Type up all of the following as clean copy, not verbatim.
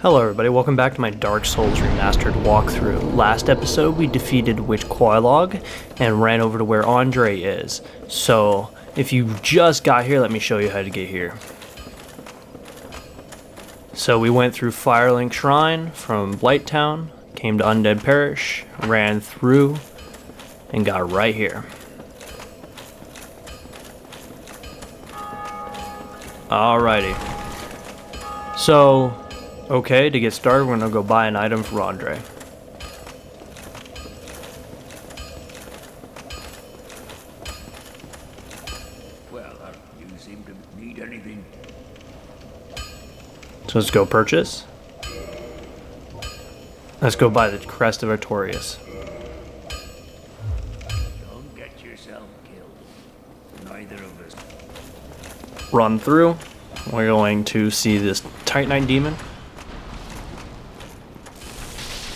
Hello everybody, welcome back to my Dark Souls Remastered walkthrough. Last episode we defeated Witch Quailog and ran over to where Andre is. So, if you just got here, let me show you how to get here. So we went through Firelink Shrine from Blighttown, came to Undead Parish, ran through, and got right here. Alrighty. So, okay, to get started, we're gonna go buy an item for Andre. Well, you seem to need anything. So let's go purchase. Let's go buy the Crest of Artorias. Don't get yourself killed. Neither of us. Run through. We're going to see this Titanite demon.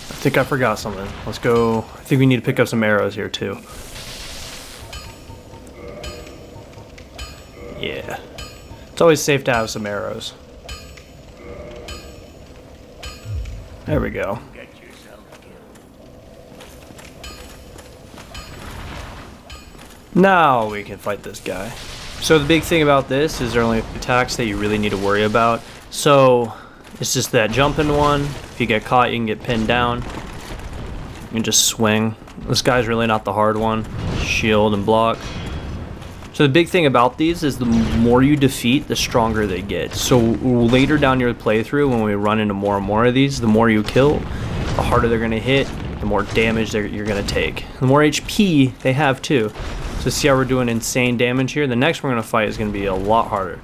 I think I forgot something. Let's go. I think we need to pick up some arrows here too. Yeah. It's always safe to have some arrows. There we go. Get yourself killed. Now we can fight this guy. So the big thing about this is there are only attacks that you really need to worry about. So it's just that jumping one. If you get caught, you can get pinned down. You can just swing. This guy's really not the hard one. Shield and block. So the big thing about these is the more you defeat, the stronger they get. So later down your playthrough, when we run into more and more of these, the more you kill, the harder they're going to hit, the more damage you're going to take. The more HP they have too. So see how we're doing insane damage here? The next we're going to fight is going to be a lot harder.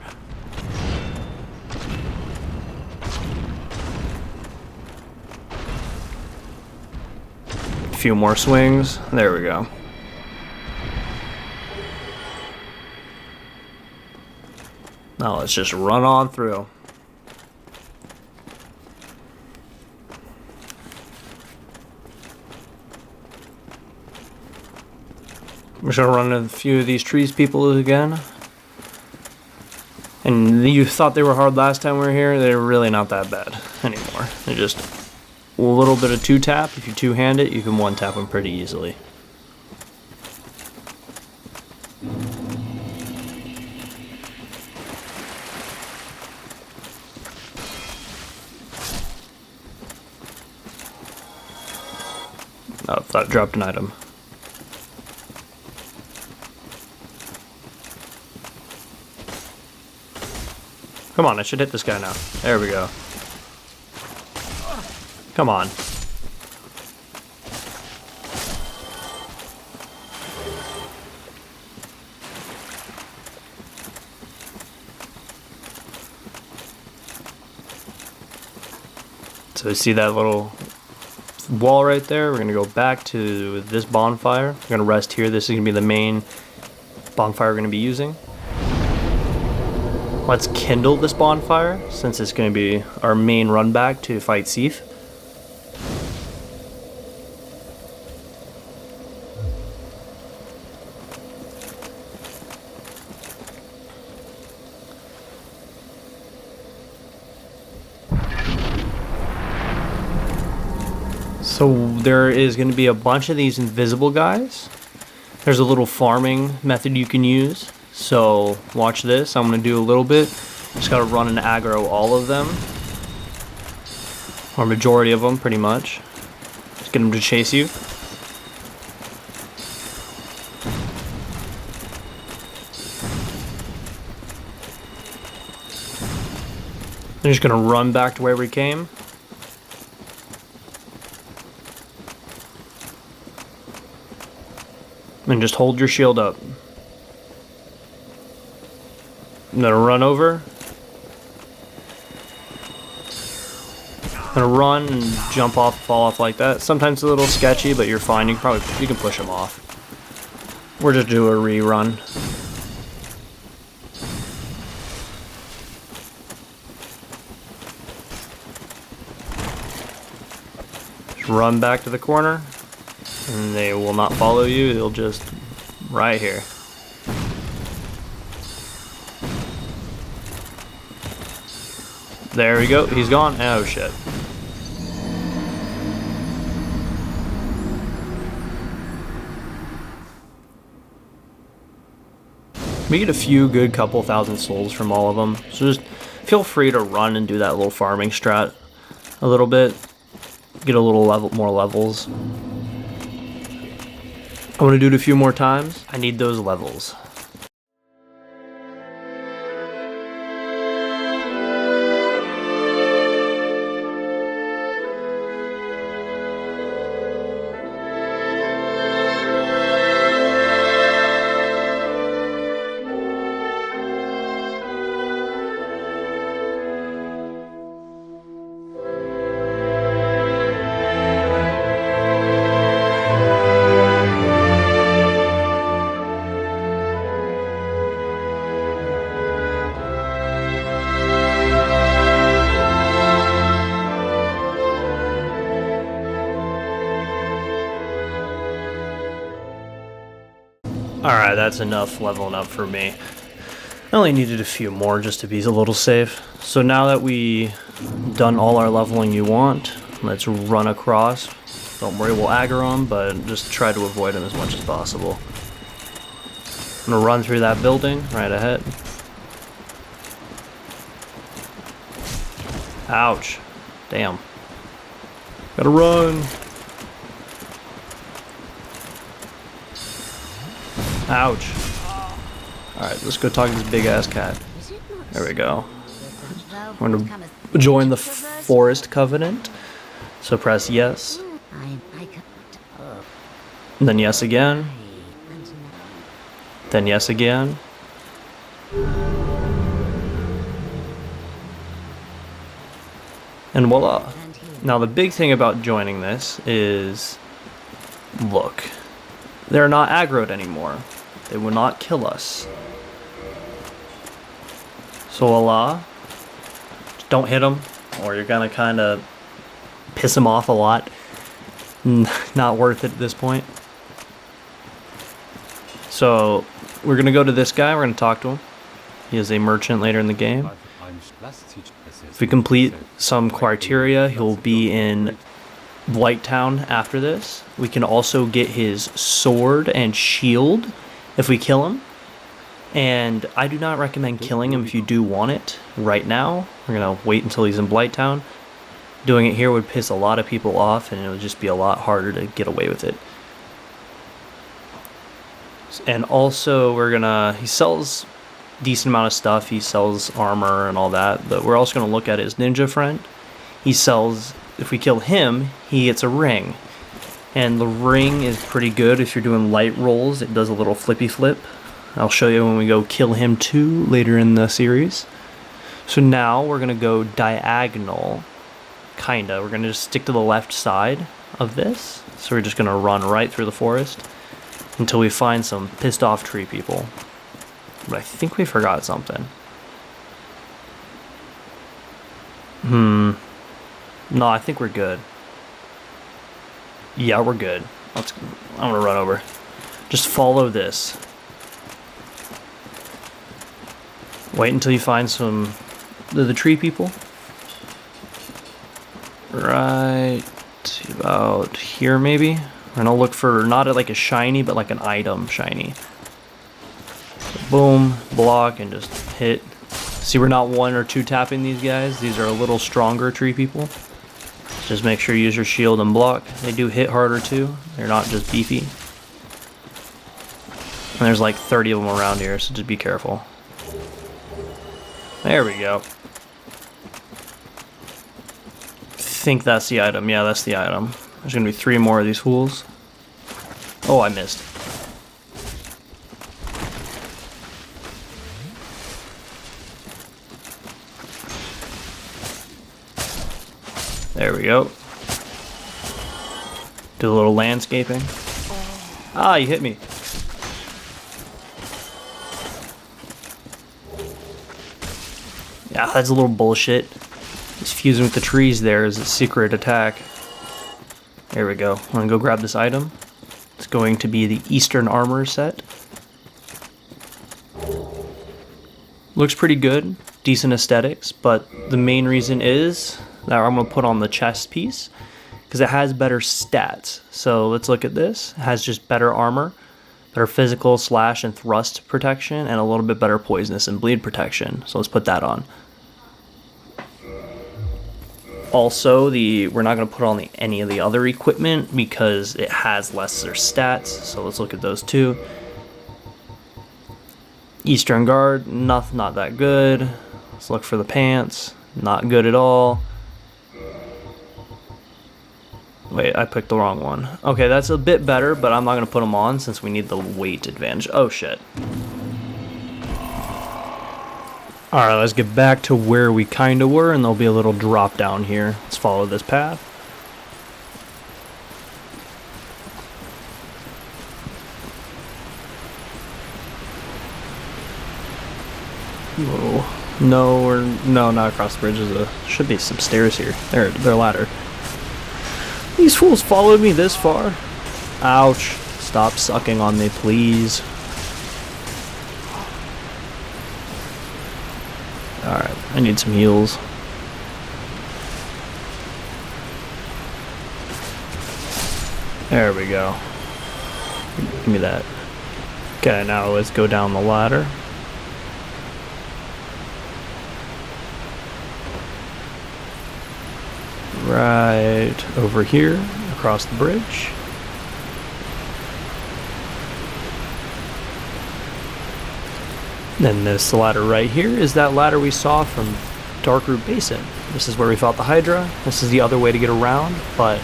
A few more swings. There we go. Now let's just run on through. We're just gonna run into a few of these trees people again. And you thought they were hard last time we were here, they're really not that bad anymore. They're just a little bit of two-tap. If you two-hand it, you can one-tap them pretty easily. Oh, I thought I dropped an item. Come on, I should hit this guy now. There we go. Come on. So you see that little wall right there? We're gonna go back to this bonfire. We're gonna rest here. This is gonna be the main bonfire we're gonna be using. Let's kindle this bonfire since it's gonna be our main run back to fight Seif. So there is going to be a bunch of these invisible guys. There's a little farming method you can use. So watch this. I'm going to do a little bit. Just got to run and aggro all of them. Or majority of them, pretty much. Just get them to chase you. They're just going to run back to where we came. And just hold your shield up. I'm gonna run over. I'm gonna run and jump off, fall off like that. Sometimes it's a little sketchy, but you're fine. You can push them off. We're just do a rerun. Just run back to the corner. And they will not follow you, they'll just right here. There we go. He's gone. Oh, shit. We get a few good couple thousand souls from all of them. So just feel free to run and do that little farming strat a little bit. Get a little more levels. I want to do it a few more times. I need those levels. Alright, that's enough leveling up for me. I only needed a few more just to be a little safe. So now that we done all our leveling you want, let's run across. Don't worry, we'll aggro him, but just try to avoid him as much as possible. I'm gonna run through that building right ahead. Ouch. Damn. Gotta run. Ouch. Alright, let's go talk to this big ass cat. There we go. We're gonna join the Forest Covenant. So press yes. And then yes again. Then yes again. And voila. Now the big thing about joining this is, look, they're not aggroed anymore. They will not kill us. So voila. Just don't hit them, or you're gonna kind of piss them off a lot. Not worth it at this point. So we're gonna go to this guy. We're gonna talk to him. He is a merchant later in the game. If we complete some criteria, he'll be in Blighttown after this. We can also get his sword and shield if we kill him. And I do not recommend killing him if you do want it right now. We're gonna wait until he's in Blighttown. Doing it here would piss a lot of people off, and it would just be a lot harder to get away with it. And also he sells decent amount of stuff. He sells armor and all that, but we're also gonna look at his ninja friend. He sells, if we kill him, he gets a ring. And the ring is pretty good if you're doing light rolls. It does a little flippy flip. I'll show you when we go kill him too later in the series. So now we're gonna go diagonal, kinda. We're gonna just stick to the left side of this. So we're just gonna run right through the forest until we find some pissed off tree people. But I think we forgot something. No, I think we're good. Yeah, we're good. I'm gonna run over. Just follow this. Wait until you find some the tree people. Right about here, maybe. We're gonna look for not like a shiny, but like an item shiny. So boom, block, and just hit. See, we're not one or two tapping these guys. These are a little stronger tree people. Just make sure you use your shield and block. They do hit harder too. They're not just beefy. And there's like 30 of them around here, so just be careful. There we go. I think that's the item. Yeah, that's the item. There's gonna be 3 more of these fools. Oh, I missed. There we go. Do a little landscaping. Ah, you hit me. Yeah, that's a little bullshit. Just fusing with the trees there is a secret attack. There we go. I'm gonna go grab this item. It's going to be the Eastern Armor set. Looks pretty good. decent aesthetics, but the main reason is that I'm going to put on the chest piece because it has better stats. So let's look at this. It has just better armor, better physical slash and thrust protection, and a little bit better poisonous and bleed protection. So let's put that on. Also, we're not going to put on any of the other equipment because it has lesser stats. So let's look at those two. Eastern Guard, not that good. Let's look for the pants. Not good at all. Wait, I picked the wrong one. Okay, that's a bit better, but I'm not going to put them on since we need the weight advantage. Oh, shit. Alright, let's get back to where we kind of were, and there'll be a little drop down here. Let's follow this path. Whoa. No, not across the bridge. There should be some stairs here. There, they're a ladder. These fools followed me this far. Ouch. Stop sucking on me, please. Alright, I need some heals. There we go. Give me that. Okay, now let's go down the ladder. Right over here, across the bridge. Then this ladder right here is that ladder we saw from Darkroot Basin. This is where we fought the Hydra. This is the other way to get around, but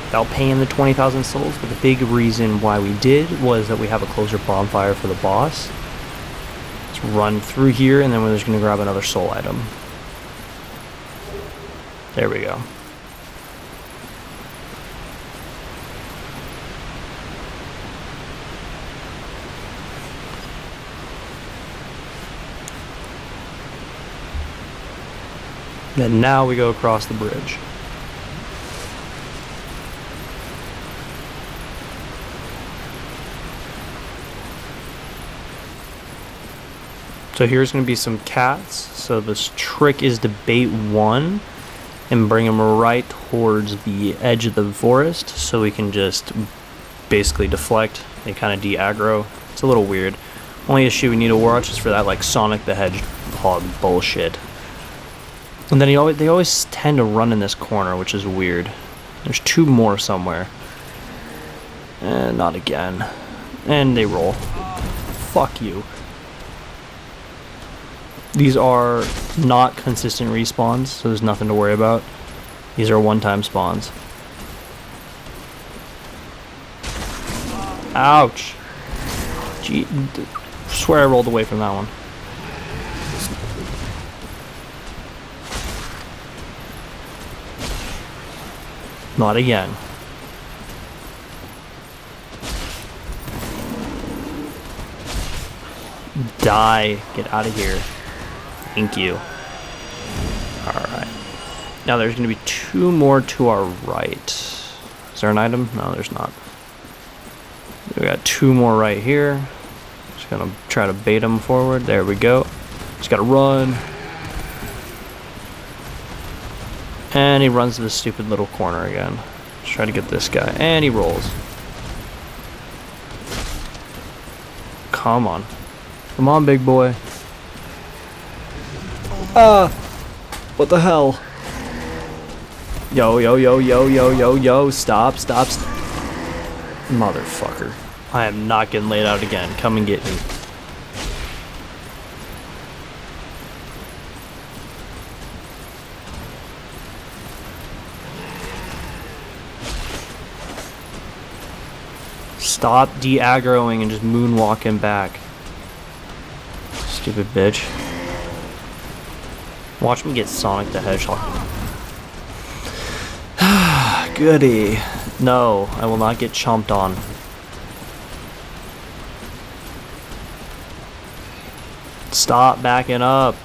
without paying the 20,000 souls. But the big reason why we did was that we have a closer bonfire for the boss. Let's run through here, and then we're just going to grab another soul item. There we go. Then now we go across the bridge. So here's going to be some cats. So this trick is to bait one and bring them right towards the edge of the forest so we can just basically deflect. They kind of de-aggro. It's a little weird. Only issue we need to watch is for that like Sonic the Hedgehog bullshit. And then they always tend to run in this corner, which is weird. There's two more somewhere. And not again. And they roll. Fuck you. These are not consistent respawns, so there's nothing to worry about. These are one-time spawns. Ouch. Gee, swear I rolled away from that one. Not again. Die. Get out of here. Thank you. Alright. Now there's going to be two more to our right. Is there an item? No, there's not. We got two more right here. Just going to try to bait them forward. There we go. Just got to run. And he runs to this stupid little corner again. Let's try to get this guy. And he rolls. Come on. Come on, big boy. What the hell? Yo. Stop. Motherfucker. I am not getting laid out again. Come and get me. Stop de-aggroing and just moonwalking back. Stupid bitch. Watch me get Sonic the Hedgehog. Goody. No, I will not get chomped on. Stop backing up.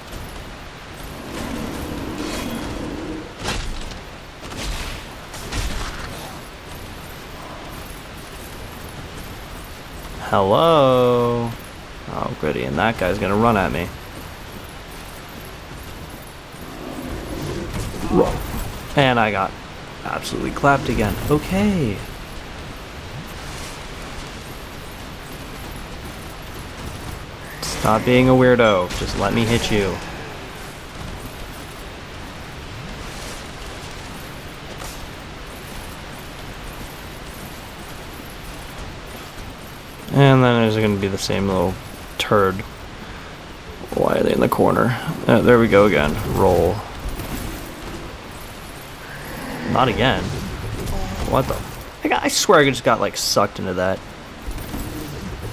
Hello. Oh, goody, and that guy's gonna run at me. Roll. And I got absolutely clapped again. Okay. Stop being a weirdo. Just let me hit you. And then there's going to be the same little turd. Why are they in the corner? There we go again. Roll. Not again. What the? I swear I just got like sucked into that.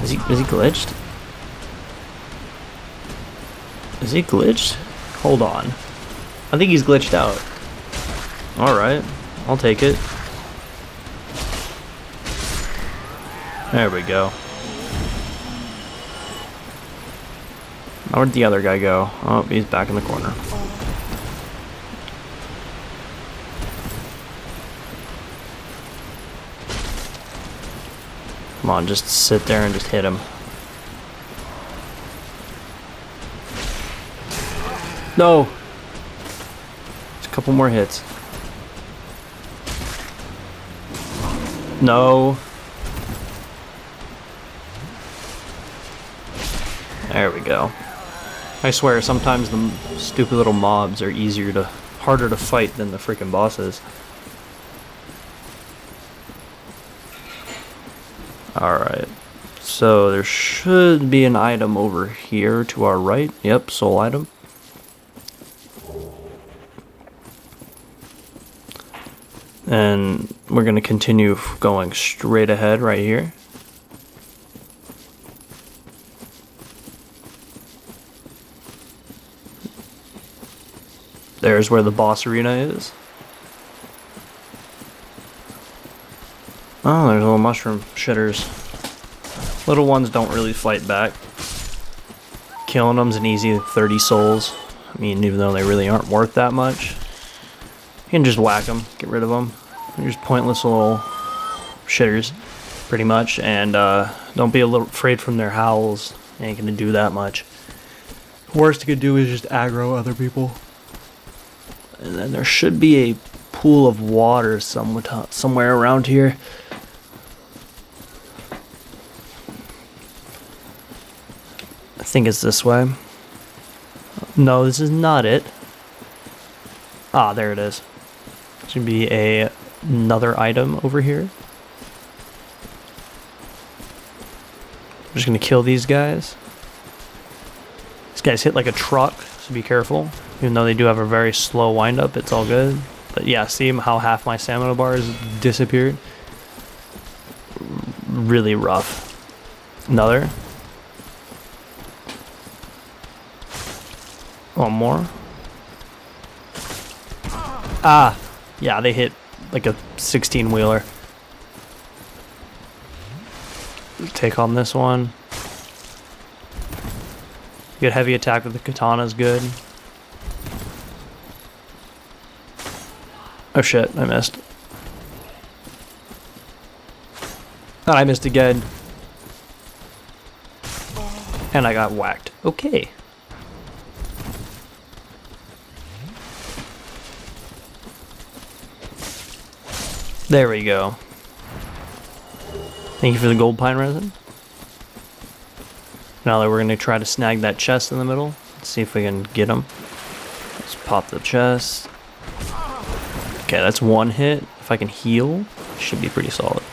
Is he glitched? Is he glitched? Hold on. I think he's glitched out. Alright. I'll take it. There we go. Now where'd the other guy go? Oh, he's back in the corner. Come on, just sit there and just hit him. No! Just a couple more hits. No. There we go. I swear, sometimes the stupid little mobs are harder to fight than the freaking bosses. Alright. So there should be an item over here to our right. Yep, soul item. And we're going to continue going straight ahead right here. There's where the boss arena is. Oh, there's little mushroom shitters. Little ones don't really fight back. Killing them's an easy 30 souls. I mean, even though they really aren't worth that much. You can just whack them, get rid of them. They're just pointless little shitters, pretty much. And don't be a little afraid from their howls. They ain't gonna do that much. Worst you could do is just aggro other people. And then there should be a pool of water somewhere around here. I think it's this way. No, this is not it. Ah, there it is. Should be another item over here. I'm just gonna kill these guys. These guys hit like a truck, so be careful. Even though they do have a very slow wind-up, it's all good. But yeah, see how half my stamina bar has disappeared? Really rough. Another. One more. Ah! Yeah, they hit like a 16-wheeler. Take on this one. Get heavy attack with the katana is good. Oh shit, I missed. Oh, I missed again. And I got whacked. Okay. There we go. Thank you for the gold pine resin. Now that we're going to try to snag that chest in the middle. Let's see if we can get him. Let's pop the chest. Okay, that's one hit. If I can heal, should be pretty solid.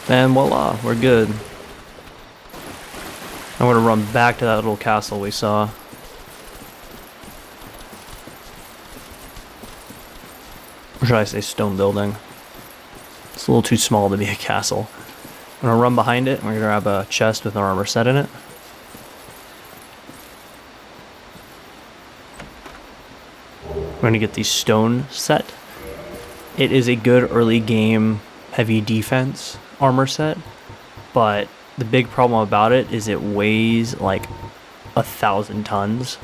And voila, we're good. I'm going to run back to that little castle we saw. Or should I say stone building? It's a little too small to be a castle. I'm gonna run behind it and we're gonna grab a chest with an armor set in it. We're gonna get the stone set. It is a good early game heavy defense armor set, but the big problem about it is it weighs like 1,000 tons.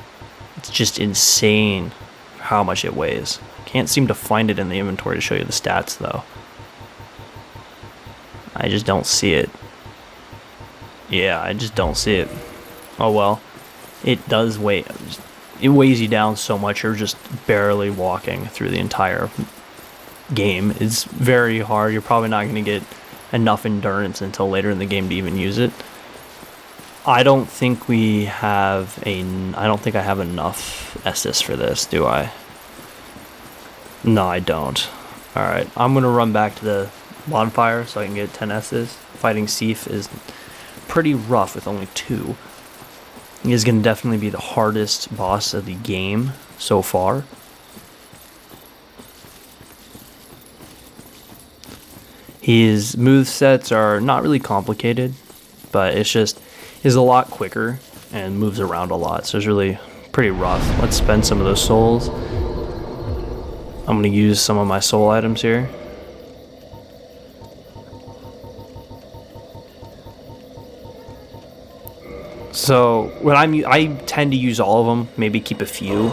It's just insane how much it weighs. Can't seem to find it in the inventory to show you the stats though. I just don't see it. Yeah, I just don't see it. Oh well. it does weigh, it weighs you down so much you're just barely walking through the entire game. It's very hard. You're probably not going to get enough endurance until later in the game to even use it. I don't think I have enough Estus for this, do I? No, I don't. Alright, I'm going to run back to the bonfire so I can get 10 Estus. Fighting Seif is pretty rough with only 2. He is going to definitely be the hardest boss of the game so far. His movesets are not really complicated, but it's just, he's a lot quicker and moves around a lot, so it's really pretty rough. Let's spend some of those souls. I'm going to use some of my soul items here. So when I tend to use all of them, maybe keep a few.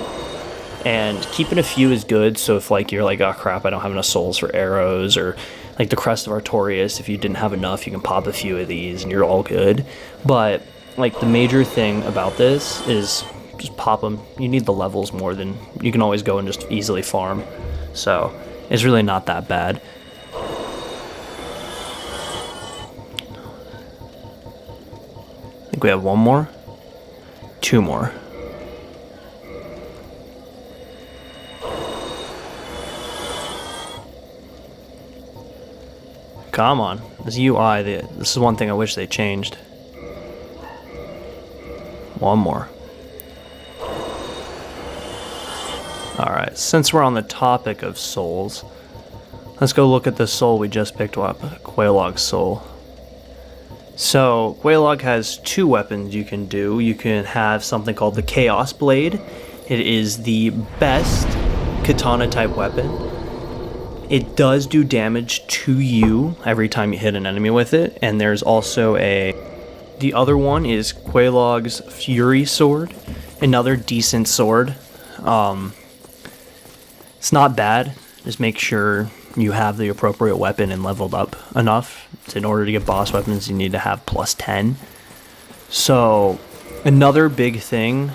And keeping a few is good, so if like you're like, oh crap, I don't have enough souls for arrows, or like the Crest of Artorias, if you didn't have enough, you can pop a few of these and you're all good. But like the major thing about this is just pop them. You need the levels more than, you can always go and just easily farm. So it's really not that bad. I think we have one more. 2 more. Come on. This UI, this is one thing I wish they changed. 1 more. Alright, since we're on the topic of souls, let's go look at the soul we just picked up, Quelaag's soul. So, Quelaag has 2 weapons you can do. You can have something called the Chaos Blade. It is the best katana type weapon. It does do damage to you every time you hit an enemy with it. And there's also the other one is Quelaag's Fury Sword. Another decent sword. It's not bad. Just make sure you have the appropriate weapon and leveled up enough. In order to get boss weapons, you need to have plus 10. So, another big thing,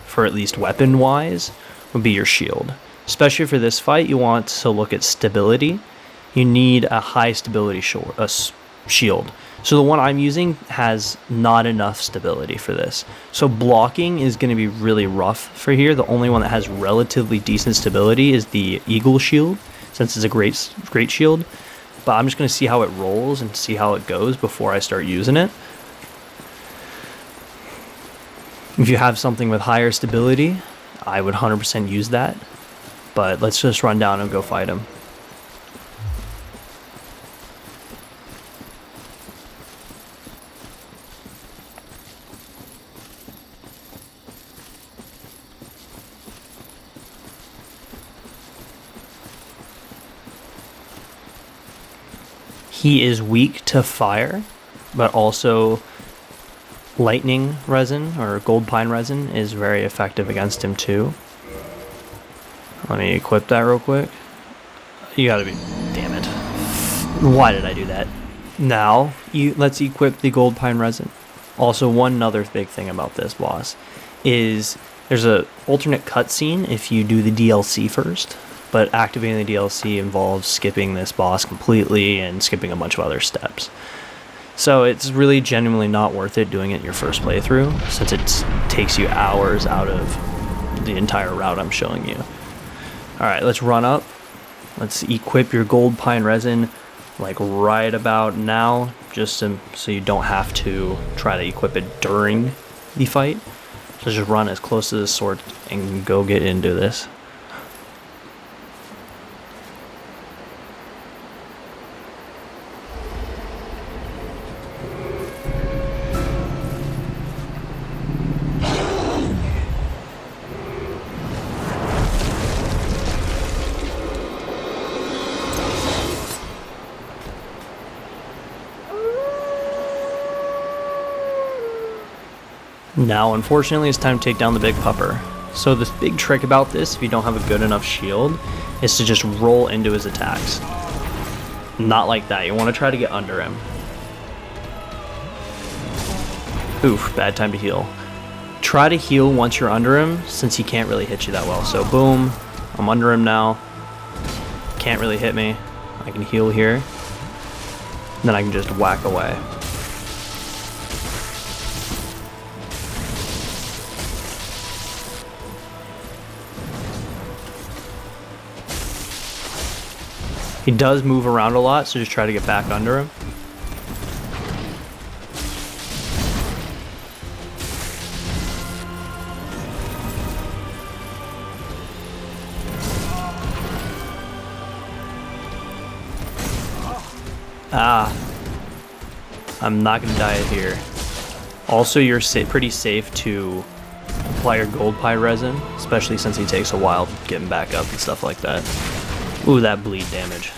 for at least weapon-wise, would be your shield. Especially for this fight, you want to look at stability. You need a high stability shield. So the one I'm using has not enough stability for this. So blocking is going to be really rough for here. The only one that has relatively decent stability is the Eagle Shield, since it's a great shield. But I'm just going to see how it rolls and see how it goes before I start using it. If you have something with higher stability, I would 100% use that. But let's just run down and go fight him. He is weak to fire, but also lightning resin or gold pine resin is very effective against him too. Let me equip that real quick. You gotta be... Damn it. Why did I do that? Now, let's equip the gold pine resin. Also, one other big thing about this boss is there's a alternate cutscene if you do the DLC first, but activating the DLC involves skipping this boss completely and skipping a bunch of other steps. So it's really genuinely not worth it doing it in your first playthrough, since it takes you hours out of the entire route I'm showing you. Alright, let's run up. Let's equip your gold pine resin like right about now, just so you don't have to try to equip it during the fight. So just run as close to the sword and go get into this. Now, unfortunately, it's time to take down the big pupper. So the big trick about this, if you don't have a good enough shield, is to just roll into his attacks. Not like that. You want to try to get under him. Oof, bad time to heal. Try to heal once you're under him, since he can't really hit you that well. So boom, I'm under him now. Can't really hit me. I can heal here. Then I can just whack away. He does move around a lot, so just try to get back under him. Ah, I'm not gonna die here. Also, you're pretty safe to apply your gold pie resin, especially since he takes a while getting back up and stuff like that. Ooh, that bleed damage.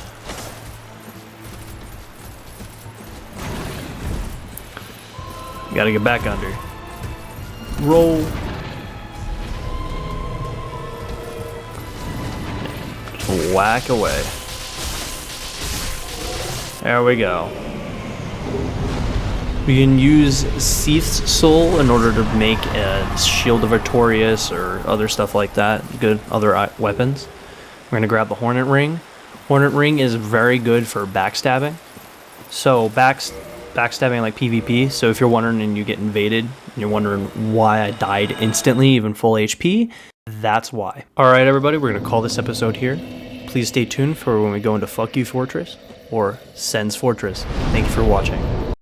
Gotta get back under. Roll. Just whack away. There we go. We can use Seath's Soul in order to make a Shield of Artorias or other stuff like that. Good other weapons. We're gonna grab the Hornet Ring. Hornet Ring is very good for backstabbing. So backstabbing like PvP. So if you're wondering and you get invaded and you're wondering why I died instantly, even full HP, that's why. All right, everybody, we're gonna call this episode here. Please stay tuned for when we go into Fuck You Fortress or Sen's Fortress. Thank you for watching.